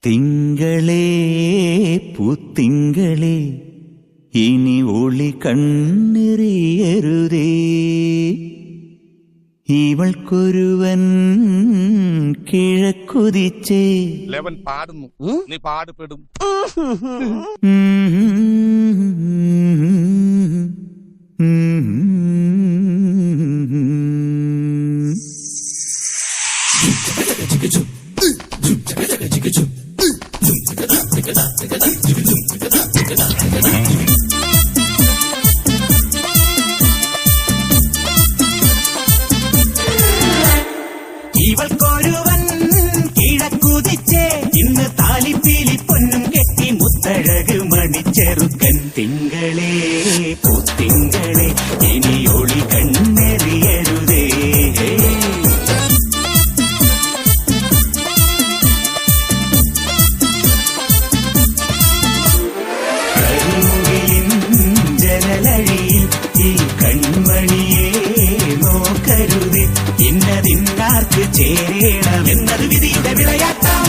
തിങ്കളേ പൂത്തിങ്കളേ ഇനി ഒളി കണ്ണെറിയരുതേ, ഇവൾക്കൊരുവൻ കിഴക്കുതിച്ചേ. ലെവൻ പാടുന്നു, നീ പാടുപെടും. ഇവൾക്കൊരുവൻ കിഴക്കുതിച്ചേ, ഇന്ന് താലിപ്പീലി പൊന്നും കെട്ടി മുത്തഴക് മണിച്ചെറുക്കൻ. തിങ്കളേ പൂത്തിങ്കളേ ഇനി ഒളി കണ്ണെറിയരുതേ. കരിമുകിലിൻ ജനലഴിയിൽ ഈ കൺമണിയെ നോക്കരുതേ, ഇന്നതിന്നാർക്ക് ചേരണമെന്നത് വിധിയുടെ വിളയാട്ടം.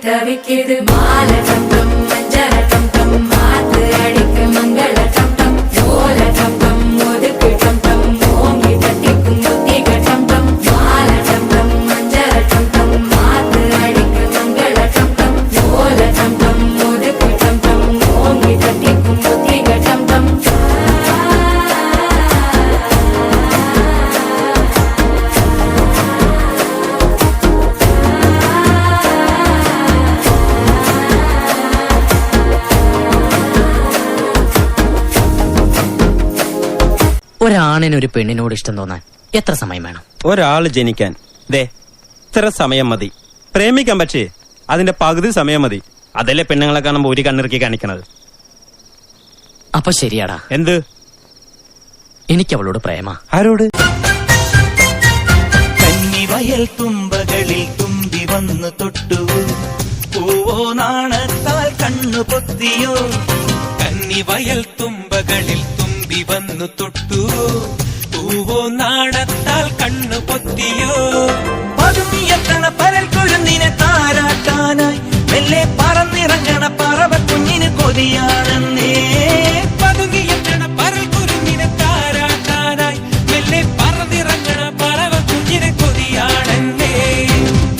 தவிக்குது மால டம்டம் மஞ்சள டம்டம் மாத்து அடிக்கு மங்கள டம்டம் ஓல டம்டம் ஒதுக்கு டம்டம் ஓங்கி தட்டிக்கும் புத்திக டம்டம் மால டம்டம் மஞ்சள டம்டம் மாத்து அடிக்கு மங்கள டம்டம் ஓல டம்டம் ஒதுக்கு டம்டம் ஓங்கி தட்டிக்கும் புத்திக டம்டம். ഒരാണിനൊരു പെണ്ണിനോട് ഇഷ്ടം തോന്നാൻ എത്ര സമയം വേണം? ഒരാള് ജനിക്കാൻ ഇത്ര സമയം മതി. പ്രേമിക്കാൻ പക്ഷേ അതിന്റെ പകുതി സമയം മതി. അതല്ലേ പെണ്ണുങ്ങളെ കാണുമ്പോ ഒരു കണ്ണിറുക്കി കാണിക്കണത്. അപ്പൊ ശരിയാടാ. എന്ത്? എനിക്ക് അവളോട് പ്രേമ. ആരോട്? കന്നിവയൽ തുമ്പകളിൽ തുമ്പി വന്നു തൊട്ടുവോ, പൂവോ നാണത്താൽ കണ്ണു പൊത്തിയോ. കന്നിവയൽ തുമ്പകളിൽ തുമ്പി വന്നു തൊട്ടുവോ, പൂവോ നാണത്താൽ കണ്ണു പൊത്തിയോ. പതുങ്ങിയെത്തണ പരൽ കുരുന്നിനെ താരാട്ടാനായി മെല്ലെ പറന്നിറങ്ങണ പറവ കുഞ്ഞിന് കൊതിയാണെന്നേ. പതുങ്ങിയെത്തണ പരൽ കുരുന്നിനെ താരാട്ടാനായി മെല്ലെ പറന്നിറങ്ങണ പറവ കുഞ്ഞിനെ കൊതിയാണെന്നേ.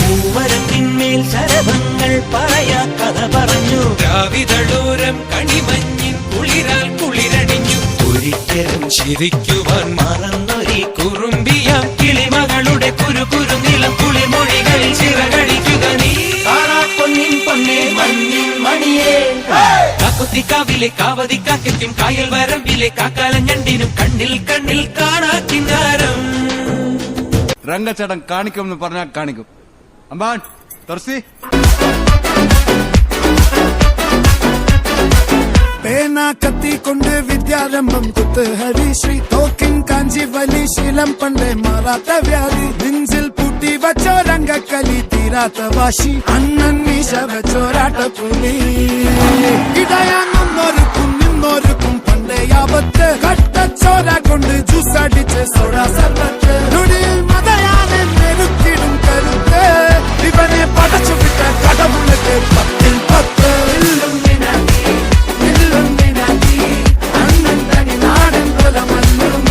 പൂവരത്തിന്മേൽ ശരഭങ്ങൾ പറയാ കഥ പറഞ്ഞു, രാവിതളോരം കണിമഞ്ഞിൻ കുളിരാൽ കുളിരണിഞ്ഞു. ഒരിക്കലും ചിരിക്കുവാൻ മറന്നൊരി കുറുമ്പിയാം കിളിമകളുടെ കുരുകുരു നിലം കുളിമൊഴികളിൽ ചിറകടിക്കുക നീ. പൊന്നിൻ പൊന്നേ മഞ്ഞിൻ മണിയേ, കാക്കുത്തിക്കാവിലെ കാവതിക്കാക്കും കായൽ വരമ്പിലെ കാക്കാലഞ്ഞണ്ടിനും കണ്ണിൽ കണ്ണിൽ കാണാ കിന്നാരം. രംഗച്ചേട്ടൻ കാണിക്കുമെന്ന് പറഞ്ഞാൽ കാണിക്കും. അമ്പാൻ തുറസി പേന കത്തിക്കൊണ്ട് വിദ്യാരംഭം കുത്ത് ഹരിശ്രീ തോക്കിൻ കാഞ്ചി വലി ശീലം പണ്ടേ മാറാത്ത വ്യാധി നെഞ്ചിൽ പൂട്ടി വച്ചോ രംഗക്കലി തീരാത്ത വാശി അണ്ണൻ മീശ വെച്ചോരാട്ട പുലി ഇടയാങ്ങുന്നൊരുക്കും നിന്നൊരുക്കും പണ്ടേ യാപത്ത് കട്ടച്ചോര കൊണ്ട് ജ്യൂസ് അടിച്ച് സോഡ സർബത്ത് നൊടിയിൽ മതയാനെ നെരുക്കിടും കരുത്ത് ഇവനെ പടച്ചു വിട്ട കടമുള്ളത് 10-10. അണ്ണൻ തനി നാടൻ കൊല മണ്ണും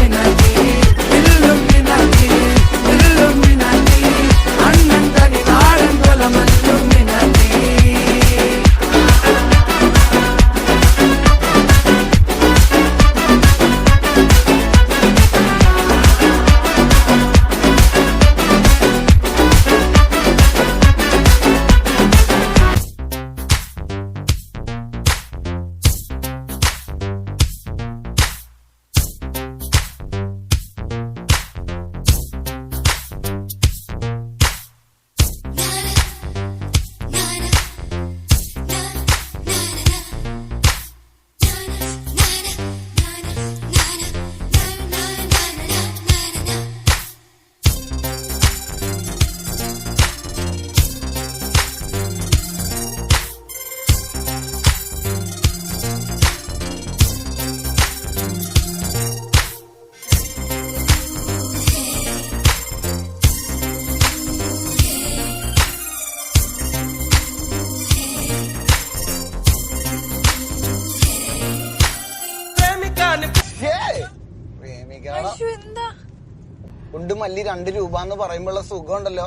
മല്ലി 2 രൂപ എന്ന് പറയുമ്പോഴുള്ള സുഖം ഉണ്ടല്ലോ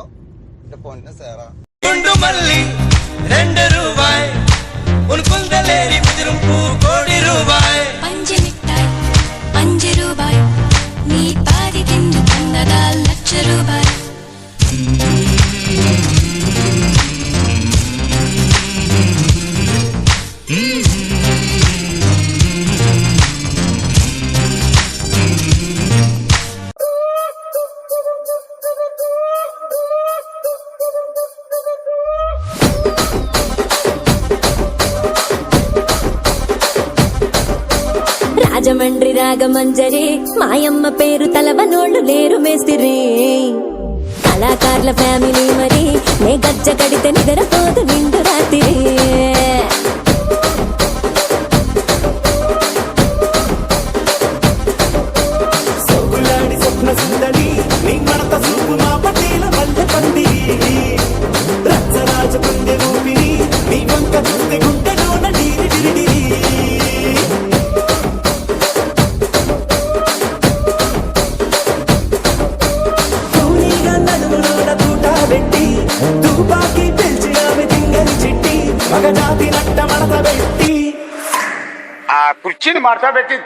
എന്റെ പൊന്ന് സേറാ. കുണ്ടുമല്ലി 2 രൂപ ഉൻകുന്തലേരി മുതിരും പൂ കോടി രൂപ പഞ്ചമിഠായി 5 രൂപ നീ പാതി തിന്നു തന്നതാൽ ലക്ഷ രൂപ రాజమండ్రి రాగమంజరి మాయమ్మ పేరు తలవనోళ్ళు లేరు మేస్తిరి కళాకారుల ఫ్యామిలీ మరి నే గజ్జ కడితే నిద్రపోదు నిండు రాత్రి స్వప్న సుందరి నీ మడత సూపు మా పటేల మల్లె పందిరి రచ్చరాజ పందె ఊపిరి నీ వంక చూస్తే గుండెలోన డీరి డిరి తుపాకి పిలిచి ఆమె తింగని చిట్టి మగజాతి నట్ట మడత పెట్టి ఆ కుర్చీని మార్చబెట్టి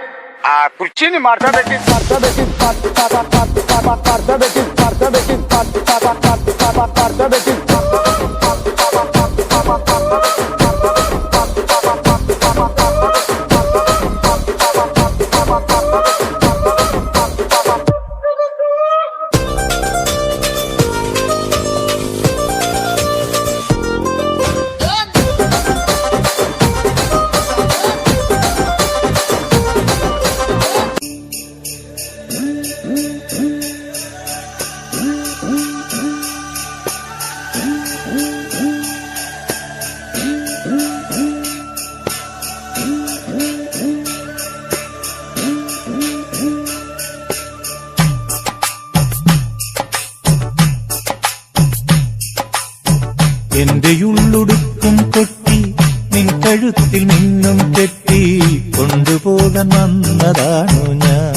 എന്റെ ഉള്ളൊടുക്കും കൊട്ടി നിൻ കഴുത്തിൽ നിന്നും കെട്ടി കൊണ്ടുപോകാൻ വന്നതാണു ഞാൻ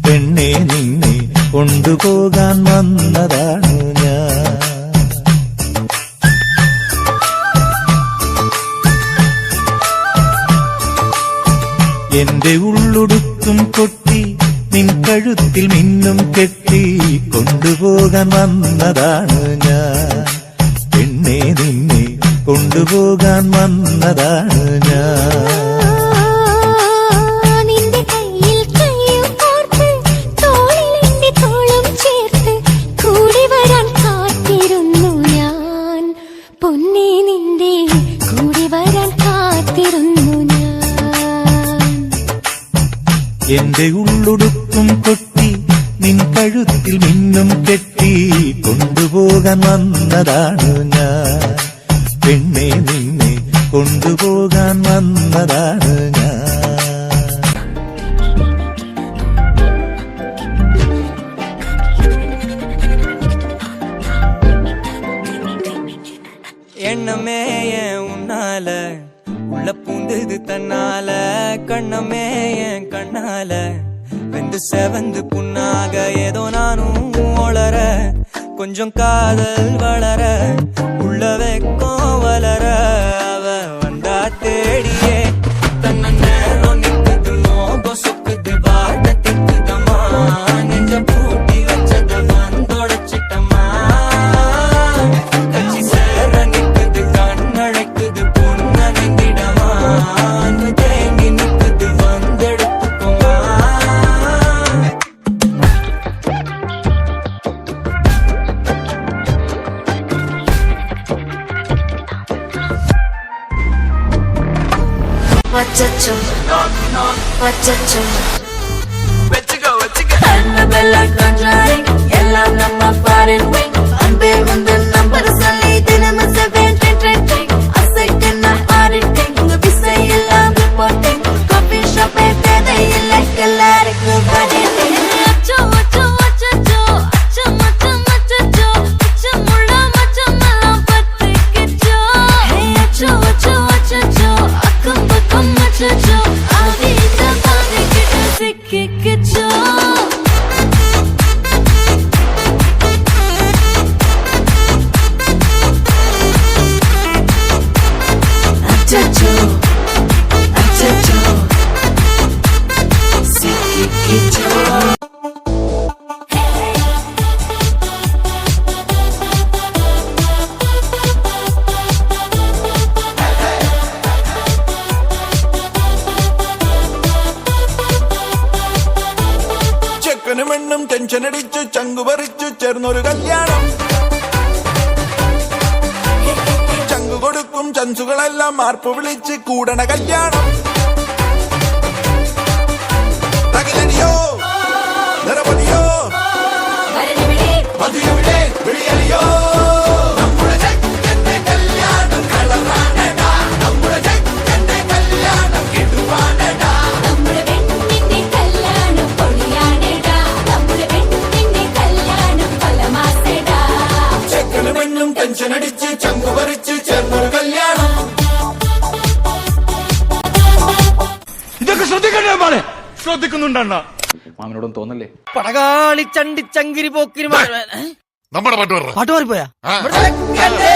പെണ്ണെ നിന്നെ കൊണ്ടുപോകാൻ വന്നതാണു ഞാൻ എന്റെ ഉള്ളൊടുക്കും കൊട്ടി നിൻ കഴുത്തിൽ മിന്നും കെട്ടി കൊണ്ടുപോകാൻ വന്നതാണ് ഞാൻ പെണ്ണെ നിന്നെ കൊണ്ടുപോകാൻ വന്നതാണ് ഞാൻ എന്റെ ഉള്ളൊടുക്കും കൊട്ടി നിൻ കഴുത്തിൽ മിന്നും കെട്ടി കൊണ്ടുപോകാൻ വന്നതാണ് ഞാൻ പെണ്ണെ നിന്നെ കൊണ്ടുപോകാൻ വന്നതാണ് ഞാൻ எண்ணமே ஏன் உன்னால உள்ள பூந்தது தன்னால கண்ணமே என் கண்ணால வெந்து செவந்து புண்ணாக ஏதோ நானும் ஒளர கொஞ்சம் காதல் வளர உள்ள வெக்கம் வளர அவ வந்தா தேடியே தன்ன நேரம் நிக்குது மோகம் சொக்குது வாட்ட திக்குதம்மா நெஞ்ச பூட்டி வச்சத வந்தொடச்சிட்டம்மா கட்சி சேர நிக்குது கண்ணழைக்குது பொண்ண நெந்திடமா அன்பு தேங்கி நிக்குது வந்தெடுத்துக்குமா வச்சச்சோ வச்சச்சோ வெச்சுக்கோ வெச்சுக்கோ எல்லாம் நம்ம ஃபாரின் விங் அன்பே வந்து நம்பர் சொல்லி தினமும் 7 அசைக்கன்னா ஆடிட்டிங் உங்க விசை எல்லாம் ரிப்போர்ட்டிங் காஃபி ஷாப்பே தேவையில்லை எல்லாருக்கும் பண்ணிட்டேன் அச்சோ அச்சோ அச்சோ அச்சோ மச்சம் அச்சோ அச்சமுள்ள மச்சமெல்லாம் பத்திக்கிச்சோ அச்சோ அச்சோ அச்சோ அக்கம் பக்கம் அச்சோ ஆதி இந்த பாதி கிட்ட சிக்கிக்கிச்சோ ടെൻഷനടിച്ചു ചങ്കുപറിച്ചു ചേർന്നൊരു കല്യാണം ചങ്കു കൊടുക്കും ചൻസുകളെല്ലാം മാർപ്പ് വിളിച്ച് കൂടണ കല്യാണം തകിലടിയോ നിറപടിയോ വരനിവിടെ മധുരവിടെ വിളിയലിയോ നമ്മുടെ ചെക്കന്റെ കല്യാണം കളറാണടാ നമ്മുടെ ചെക്കന്റെ കല്യാണം കിടുവാണടാ നമ്മുടെ പെണ്ണിന്റെ കല്യാണം പൊളിയാണെടാ നമ്മുടെ പെണ്ണിന്റെ കല്യാണം പലമാസെടാ ചെക്കന് പെണ്ണും ടെൻഷനടിച്ച് ചങ്കുപറിച്ച് ചേർന്നൊരു കല്യാണം ഇതൊക്കെ ശ്രദ്ധിക്കണ്ടേ മാളെ ശ്രദ്ധിക്കുന്നുണ്ടണ്ണ മാമനോടൊന്നും തോന്നല്ലേ പടകാളി ചണ്ടി ചങ്കിരി പോക്കിരി നമ്മുടെ പാട്ട് പറ പാട്ട് മാറിപ്പോയാ നമ്മുടെ പെണ്ണിന്റെ